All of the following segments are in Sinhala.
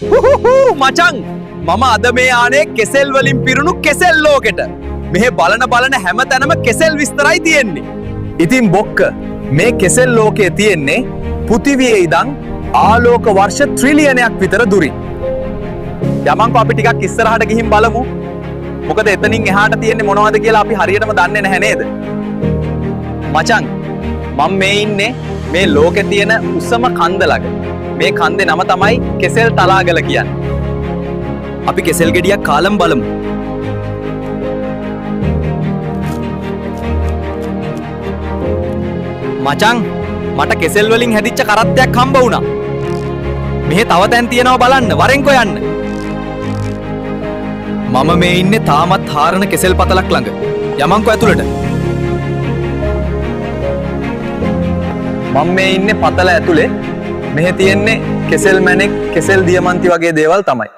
මචං මම අද මේ ආනේ කෙසෙල් වලින් පිරුණු කෙසෙල් ලෝකෙට. මෙහෙ බලන හැම තැනම කෙසෙල් විස්තරයි තියෙන්නේ. ඉතින් බොක්ක මේ කෙසෙල් ලෝකයේ තියෙන්නේ පෘථිවියේ ඉඳන් ආලෝක වර්ෂ ට්‍රිලියනයක් විතර දුරින්. යමන්කෝ අපි ටිකක් ඉස්සරහට ගිහින් බලමු. මොකද එතනින් එහාට තියෙන්නේ මොනවද කියලා අපි හරියටම දන්නේ නැහැ නේද? මචං මම මේ ඉන්නේ මේ ලෝකේ තියෙන උසම කන්ද ළඟ. මේ කන්දේ නම තමයි කෙසෙල් තලාගල කියන්නේ. අපි කෙසෙල් ගෙඩියක් කාලම් බලමු. මචං මට කෙසෙල් වලින් හැදිච්ච කරත්තයක් හම්බ වුණා. මෙහෙ තව තැන් තියෙනවා බලන්න. වරෙන්කෝ යන්න. මම මේ ඉන්නේ තාමත් හාරන කෙසෙල් පතලක් ළඟ. යමන්කෝ ඇතුළට. මම මේ ඉන්නේ පතල ඇතුලේ. මෙහෙ තියෙන්නේ කෙසෙල් මැණික්, කෙසෙල් දියමන්ති වගේ දේවල් තමයි.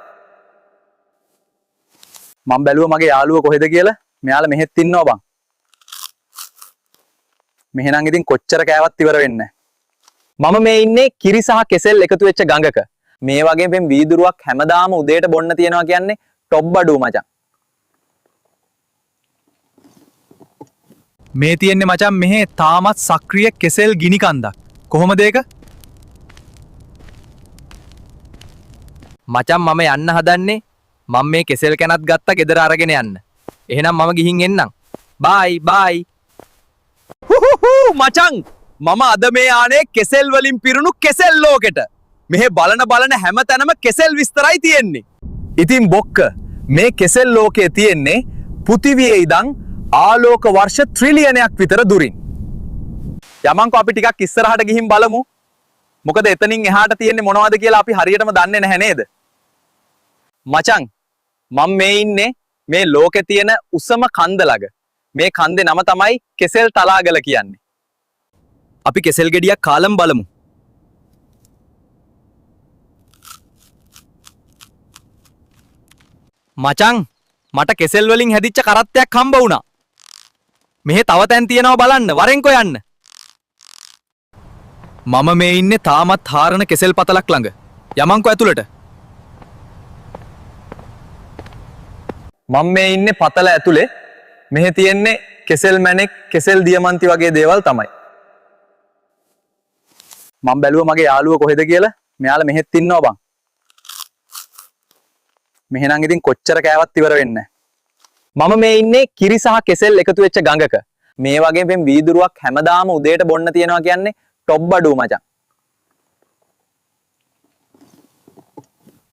මම බැලුවා මගේ යාළුවා කොහෙද කියලා. මෙයාලා මෙහෙත් ඉන්නවා බං. මෙහෙනම් ඉතින් කොච්චර කෑවත් ඉවර වෙන්නේ නැහැ. මම මේ ඉන්නේ කිරි සහ කෙසෙල් එකතු වෙච්ච ගඟක. මේ වගේ වෙන් වීදුරුවක් හැමදාම උදේට බොන්න තියනවා කියන්නේ টොප් බඩුව මචං. මේ තියෙන්නේ මචං මෙහෙ තාමත් සක්‍රිය කෙසෙල් ගිනි කන්දක්. කොහොමද ඒක? මචං මම යන්න හදන්නේ. මම මේ කෙසෙල් කැනත් ගත්තා ගෙදර අරගෙන යන්න. එහෙනම් මම ගිහින් එන්නම්. බයි බයි. මචං මම අද මේ ආනේ කෙසෙල් වලින් පිරුණු කෙසෙල් ලෝකෙට. මෙහෙ බලන හැම තැනම කෙසෙල් විස්තරයි තියෙන්නේ. ඉතින් බොක්ක මේ කෙසෙල් ලෝකයේ තියෙන්නේ පෘථිවියේ ඉඳන් ආලෝක වර්ෂ ට්‍රිලියනයක් විතර දුරින්. යමන්කෝ අපි ටිකක් ඉස්සරහට ගිහින් බලමු. මොකද එතනින් එහාට තියෙන්නේ මොනවද කියලා අපි හරියටම දන්නේ නැහැ නේද? මචං මම මේ ඉන්නේ මේ ලෝකේ තියෙන උසම කන්ද ළඟ. මේ කන්දේ නම තමයි කෙසෙල් තලාගල කියන්නේ. අපි කෙසෙල් ගෙඩියක් කාලම් බලමු. මචං මට කෙසෙල් වලින් හැදිච්ච කරත්තයක් හම්බ වුණා. මෙහෙ තව තැන් තියෙනවා බලන්න. වරෙන්කෝ යන්න. මම මේ ඉන්නේ තාමත් හාරන කෙසෙල් පතලක් ළඟ. යමන්කෝ ඇතුළට. මම මේ ඉන්නේ පතල ඇතුලේ. මෙහෙ තියෙන්නේ කෙසෙල් මැණික්, කෙසෙල් දියමන්ති වගේ දේවල් තමයි. මම බැලුවා මගේ යාළුවා කොහෙද කියලා. මෙයාලා මෙහෙත් ඉන්නවා බං. මෙහෙනම් ඉතින් කොච්චර කෑවත් ඉවර වෙන්නේ නැහැ. මම මේ ඉන්නේ කිරි සහ කෙසෙල් එකතු වෙච්ච ගඟක. මේ වගේ වෙන් වීදුරුවක් හැමදාම උදේට බොන්න තියනවා කියන්නේ টොප් බඩුව මචං.